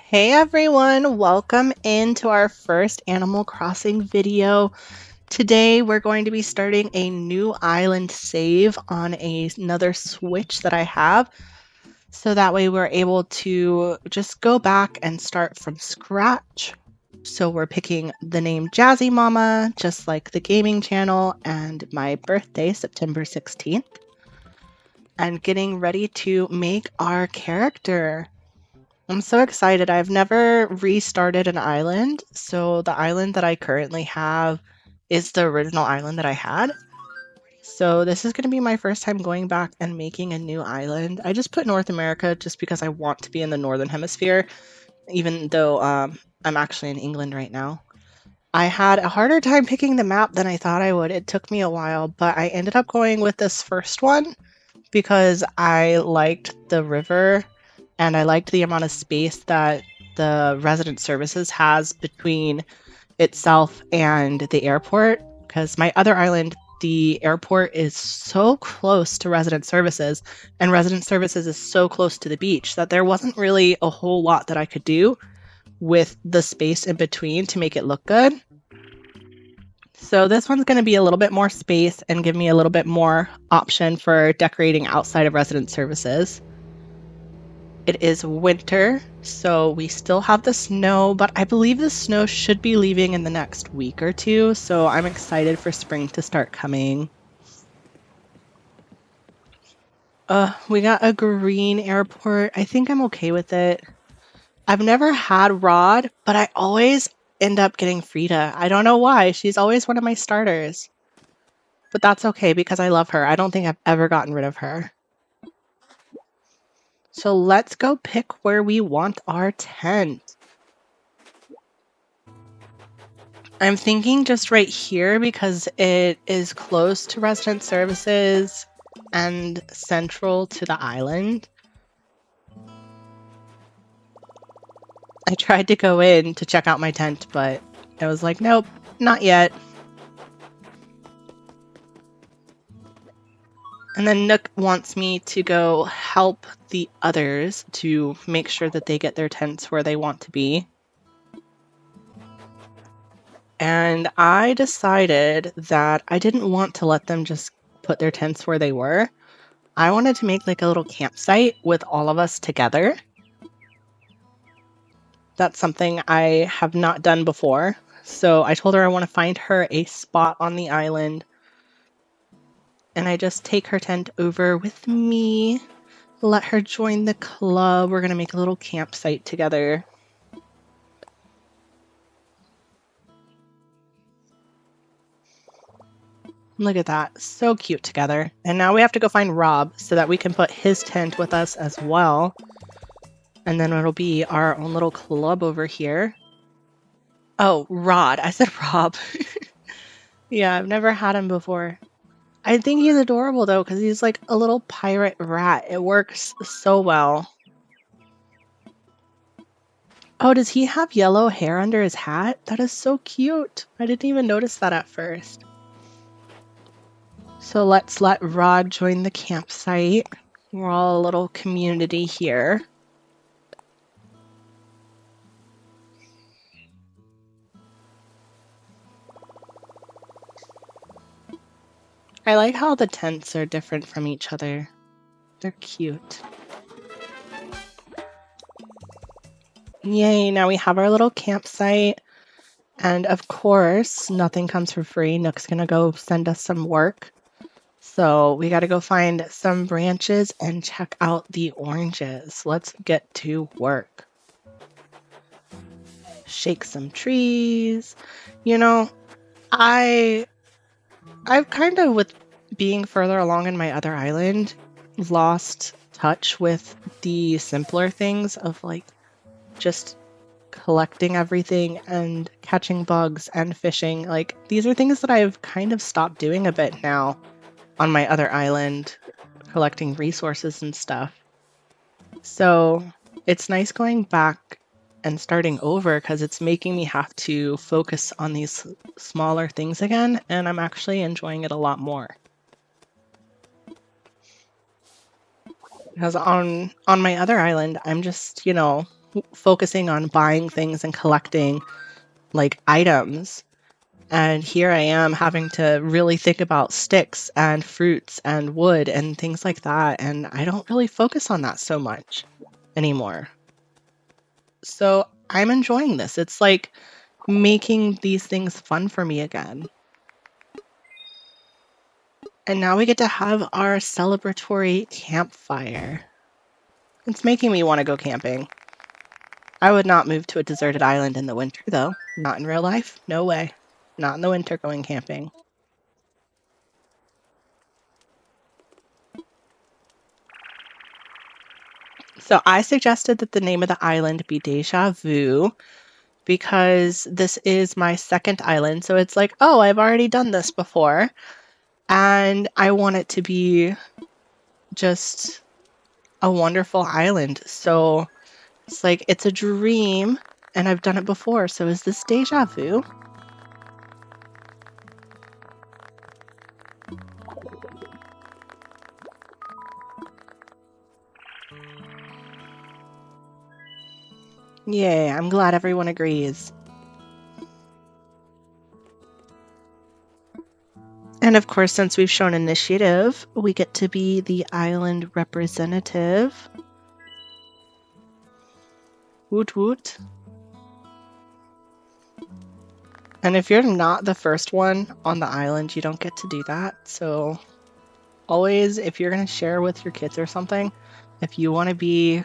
Hey everyone, welcome into our first Animal Crossing video. Today we're going to be starting a new island save on another Switch that I have. So that way we're able to just go back and start from scratch. So we're picking the name Jazzy Mama, just like the gaming channel, and my birthday, September 16th. And getting ready to make our character. I'm so excited. I've never restarted an island. So the island that I currently have is the original island that I had. So this is going to be my first time going back and making a new island. I just put North America just because I want to be in the Northern Hemisphere, even though I'm actually in England right now. I had a harder time picking the map than I thought I would. It took me a while, but I ended up going with this first one because I liked the river and I liked the amount of space that the resident services has between itself and the airport. Because my other island, the airport is so close to resident services, and resident services is so close to the beach that there wasn't really a whole lot that I could do with the space in between to make it look good. So this one's going to be a little bit more space and give me a little bit more option for decorating outside of resident services. It is winter, so we still have the snow, but I believe the snow should be leaving in the next week or two, so I'm excited for spring to start coming. We got a green airport. I think I'm okay with it. I've never had Rod, but I always end up getting Frida. I don't know why. She's always one of my starters. But that's okay because I love her. I don't think I've ever gotten rid of her. So let's go pick where we want our tent. I'm thinking just right here because it is close to resident services and central to the island. I tried to go in to check out my tent, but I was like, nope, not yet. And then Nook wants me to go help the others to make sure that they get their tents where they want to be. And I decided that I didn't want to let them just put their tents where they were. I wanted to make like a little campsite with all of us together. That's something I have not done before. So I told her I want to find her a spot on the island. And I just take her tent over with me, let her join the club. We're going to make a little campsite together. Look at that. So cute together. And now we have to go find Rob so that we can put his tent with us as well. And then it'll be our own little club over here. Oh, Rod. I said Rob. Yeah, I've never had him before. I think he's adorable though, because he's like a little pirate rat. It works so well. Oh, does he have yellow hair under his hat? That is so cute. I didn't even notice that at first. So let's let Rod join the campsite. We're all a little community here. I like how the tents are different from each other. They're cute. Yay, now we have our little campsite. And of course, nothing comes for free. Nook's gonna go send us some work. So we gotta go find some branches and check out the oranges. Let's get to work. Shake some trees. You know, I've kind of, with being further along in my other island, lost touch with the simpler things of like just collecting everything and catching bugs and fishing. Like, these are things that I've kind of stopped doing a bit now on my other island, collecting resources and stuff. So it's nice going back and starting over because it's making me have to focus on these smaller things again, and I'm actually enjoying it a lot more. Because on my other island, I'm just, focusing on buying things and collecting like items. And here I am having to really think about sticks and fruits and wood and things like that. And I don't really focus on that so much anymore. So I'm enjoying this. It's like making these things fun for me again. And now we get to have our celebratory campfire. It's making me want to go camping. I would not move to a deserted island in the winter, though. Not in real life. No way. Not in the winter going camping. So I suggested that the name of the island be Deja Vu because this is my second island. So it's like, oh, I've already done this before. And I want it to be just a wonderful island. So it's like, it's a dream and I've done it before. So is this Deja Vu? Yay, I'm glad everyone agrees. And of course, since we've shown initiative, we get to be the island representative. Woot woot. And if you're not the first one on the island, you don't get to do that. So always, if you're going to share with your kids or something, if you want to be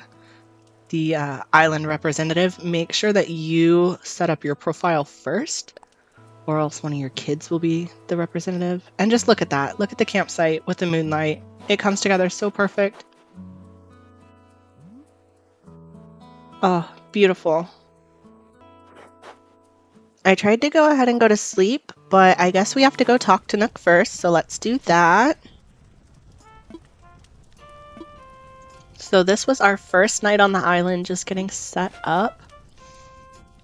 the island representative, make sure that you set up your profile first, or else one of your kids will be the representative. And just look at that. Look at the campsite with the moonlight. It comes together so perfect. Oh, beautiful. I tried to go ahead and go to sleep, but I guess we have to go talk to Nook first, so let's do that. So this was our first night on the island, just getting set up.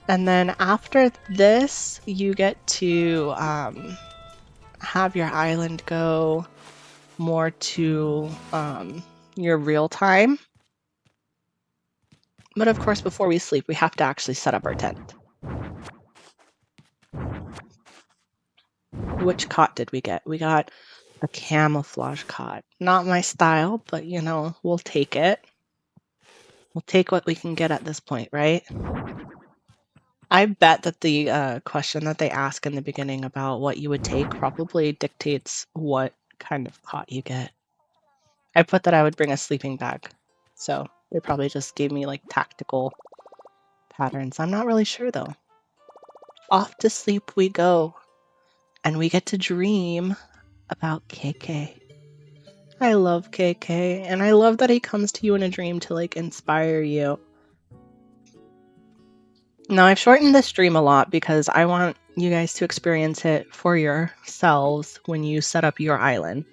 And then after this, you get to have your island go more to your real time. But of course, before we sleep, we have to actually set up our tent. Which cot did we get? We got a camouflage cot. Not my style, but you know, we'll take it. We'll take what we can get at this point, right? I bet that the question that they ask in the beginning about what you would take probably dictates what kind of cot you get. I put that I would bring a sleeping bag. So they probably just gave me like tactical patterns. I'm not really sure though. Off to sleep we go. And we get to dream about KK. I love KK, and I love that he comes to you in a dream to like inspire you. Now, I've shortened this dream a lot because I want you guys to experience it for yourselves when you set up your island.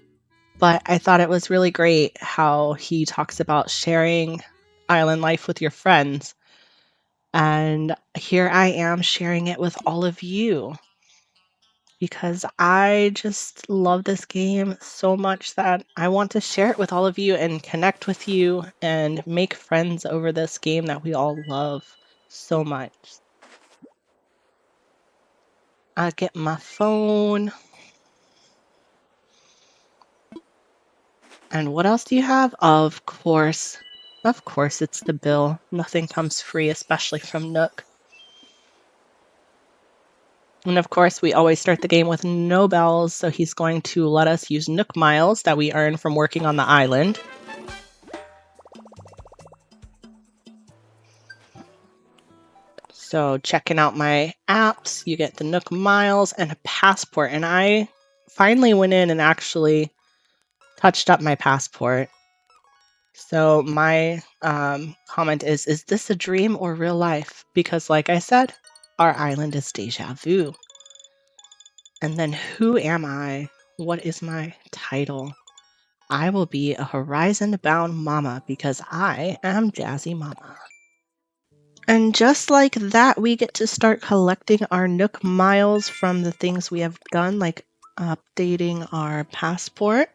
But I thought it was really great how he talks about sharing island life with your friends. And here I am sharing it with all of you because I just love this game so much that I want to share it with all of you and connect with you and make friends over this game that we all love so much. I get my phone. And what else do you have? Of course, it's the bill. Nothing comes free, especially from Nook. And of course, we always start the game with no bells, so he's going to let us use Nook miles that we earn from working on the island. So checking out my apps, you get the Nook miles and a passport. And I finally went in and actually touched up my passport. So my comment is this a dream or real life? Because like I said, our island is deja vu. And then who am I? What is my title? I will be a horizon-bound mama because I am Jazzy Mama. And just like that, we get to start collecting our Nook miles from the things we have done, like updating our passport.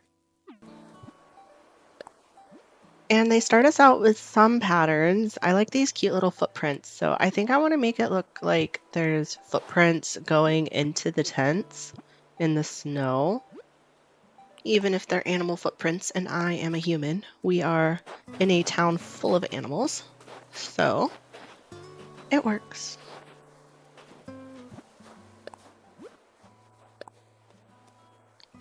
And they start us out with some patterns. I like these cute little footprints. So I think I want to make it look like there's footprints going into the tents in the snow. Even if they're animal footprints and I am a human, we are in a town full of animals. So it works.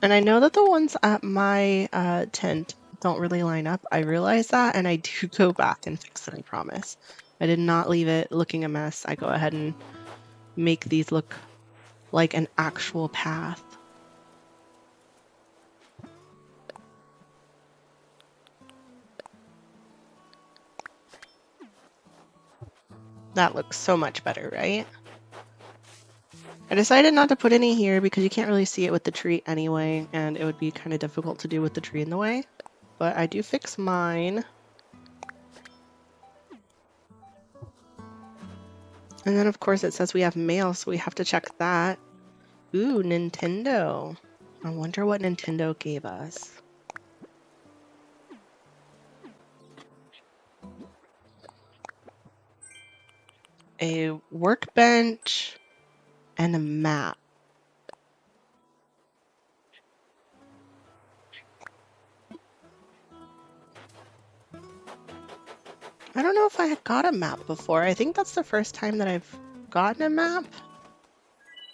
And I know that the ones at my tent don't really line up. I realize that, and I do go back and fix it, I promise. I did not leave it looking a mess. I go ahead and make these look like an actual path. That looks so much better, right? I decided not to put any here because you can't really see it with the tree anyway, and it would be kind of difficult to do with the tree in the way. But I do fix mine. And then of course it says we have mail, so we have to check that. Ooh, Nintendo. I wonder what Nintendo gave us. A workbench and a map. I don't know if I had got a map before. I think that's the first time that I've gotten a map.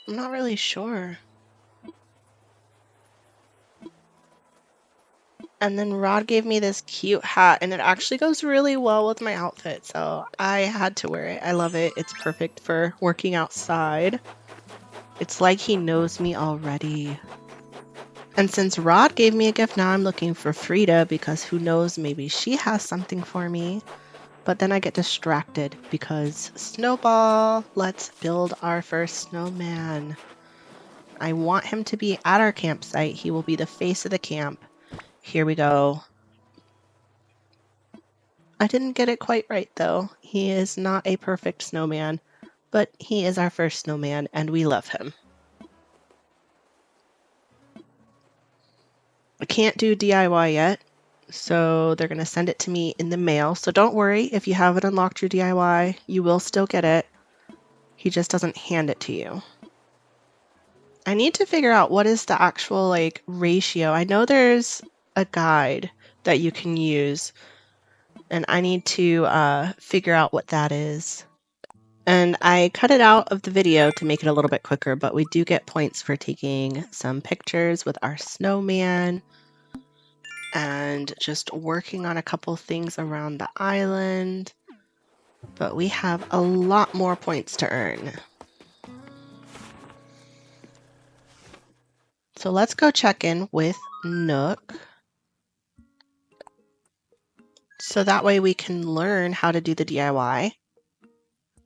I'm not really sure. And then Rod gave me this cute hat, and it actually goes really well with my outfit, so I had to wear it. I love it. It's perfect for working outside. It's like he knows me already. And since Rod gave me a gift, now I'm looking for Frida because who knows, maybe she has something for me. But then I get distracted because Snowball, let's build our first snowman. I want him to be at our campsite. He will be the face of the camp. Here we go. I didn't get it quite right though. He is not a perfect snowman, but he is our first snowman and we love him. I can't do DIY yet, so they're going to send it to me in the mail. So don't worry, if you haven't unlocked your DIY, you will still get it. He just doesn't hand it to you. I need to figure out what is the actual like ratio. I know there's a guide that you can use, and I need to figure out what that is. And I cut it out of the video to make it a little bit quicker, but we do get points for taking some pictures with our snowman and just working on a couple things around the island. But we have a lot more points to earn. So let's go check in with Nook. So that way we can learn how to do the DIY.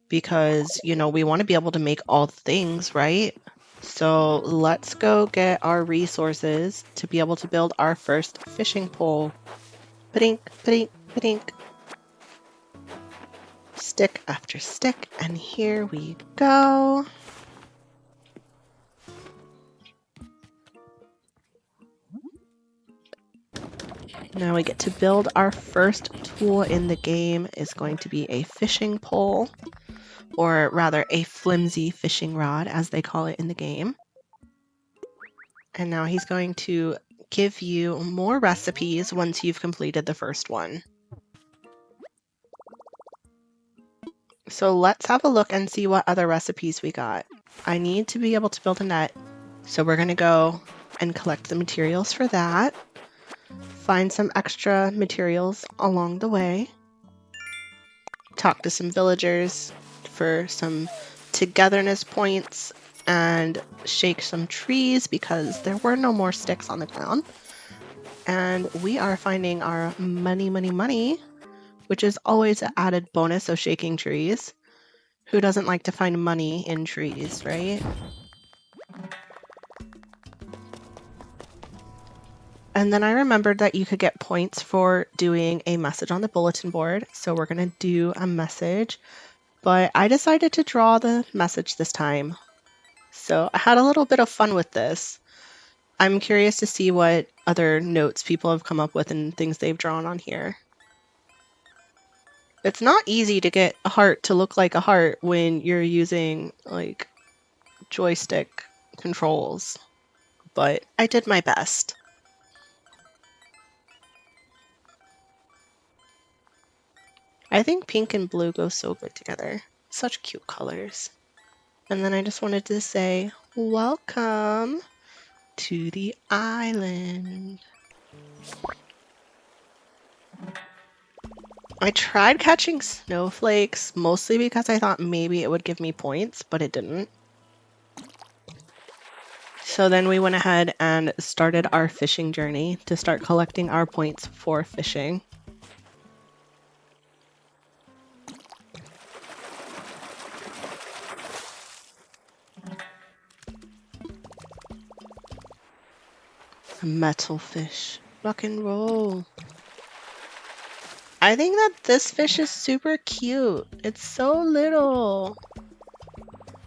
Because, you know, we want to be able to make all the things, right? So let's go get our resources to be able to build our first fishing pole. Padink, padink, padink. Stick after stick, and here we go. Now we get to build our first tool in the game. Is going to be a fishing pole, or rather a flimsy fishing rod as they call it in the game. And now he's going to give you more recipes once you've completed the first one. So let's have a look and see what other recipes we got. I need to be able to build a net, so we're going to go and collect the materials for that. Find some extra materials along the way. Talk to some villagers for some togetherness points and shake some trees because there were no more sticks on the ground. And we are finding our money, money, money, which is always an added bonus of shaking trees. Who doesn't like to find money in trees, right? And then I remembered that you could get points for doing a message on the bulletin board. So we're going to do a message, but I decided to draw the message this time. So I had a little bit of fun with this. I'm curious to see what other notes people have come up with and things they've drawn on here. It's not easy to get a heart to look like a heart when you're using like joystick controls, but I did my best. I think pink and blue go so good together. Such cute colors. And then I just wanted to say, welcome to the island. I tried catching snowflakes, mostly because I thought maybe it would give me points, but it didn't. So then we went ahead and started our fishing journey to start collecting our points for fishing. Metal fish. Rock and roll. I think that this fish is super cute. It's so little.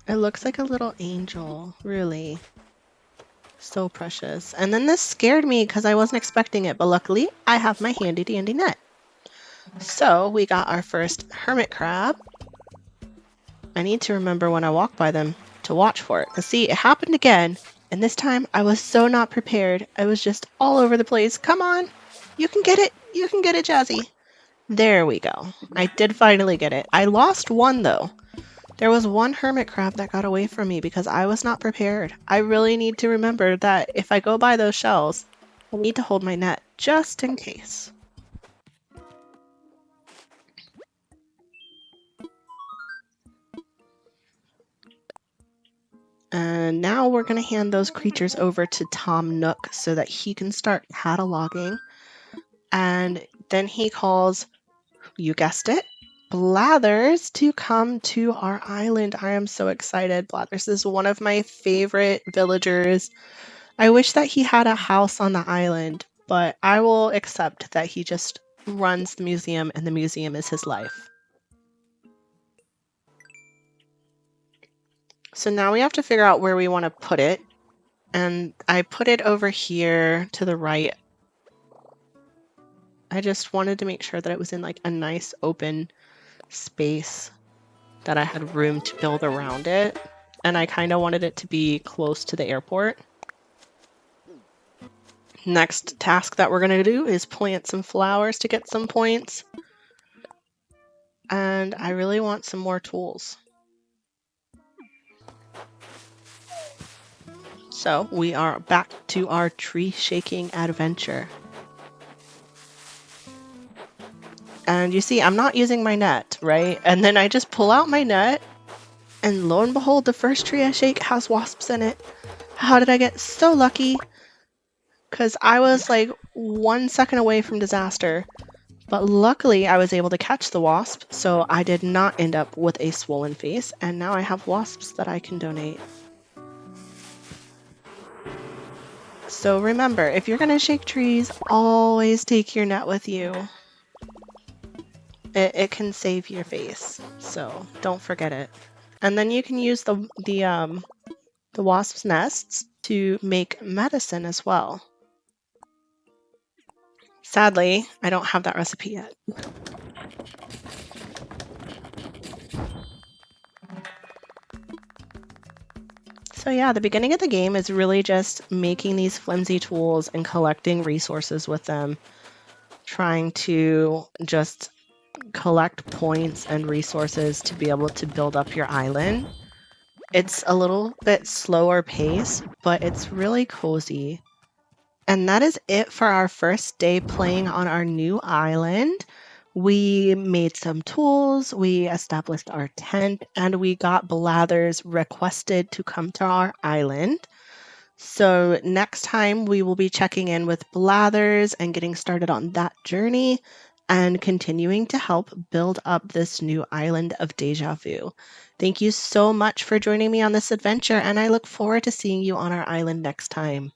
It looks like a little angel, really. So precious. And then this scared me because I wasn't expecting it, but luckily I have my handy dandy net. So we got our first hermit crab. I need to remember when I walk by them to watch for it. Because see, it happened again, and this time I was so not prepared. I was just all over the place. Come on, you can get it. You can get it, Jazzy. There we go. I did finally get it. I lost one though. There was one hermit crab that got away from me because I was not prepared. I really need to remember that if I go by those shells, I need to hold my net just in case. And now we're going to hand those creatures over to Tom Nook so that he can start cataloging. And then he calls, you guessed it, Blathers to come to our island. I am so excited. Blathers is one of my favorite villagers. I wish that he had a house on the island, but I will accept that he just runs the museum and the museum is his life. So now we have to figure out where we want to put it. And I put it over here to the right. I just wanted to make sure that it was in like a nice open space that I had room to build around it. And I kind of wanted it to be close to the airport. Next task that we're going to do is plant some flowers to get some points. And I really want some more tools. So we are back to our tree shaking adventure. And you see, I'm not using my net, right? And then I just pull out my net, and lo and behold, the first tree I shake has wasps in it. How did I get so lucky? Because I was like 1 second away from disaster. But luckily, I was able to catch the wasp, so I did not end up with a swollen face, and now I have wasps that I can donate. So remember, if you're going to shake trees, always take your net with you. It can save your face, so don't forget it. And then you can use the wasp's nests to make medicine as well. Sadly, I don't have that recipe yet. So yeah, the beginning of the game is really just making these flimsy tools and collecting resources with them, trying to just collect points and resources to be able to build up your island. It's a little bit slower pace, but it's really cozy. And that is it for our first day playing on our new island. We made some tools, we established our tent, and we got Blathers requested to come to our island. So next time we will be checking in with Blathers and getting started on that journey and continuing to help build up this new island of Deja Vu. Thank you so much for joining me on this adventure, and I look forward to seeing you on our island next time.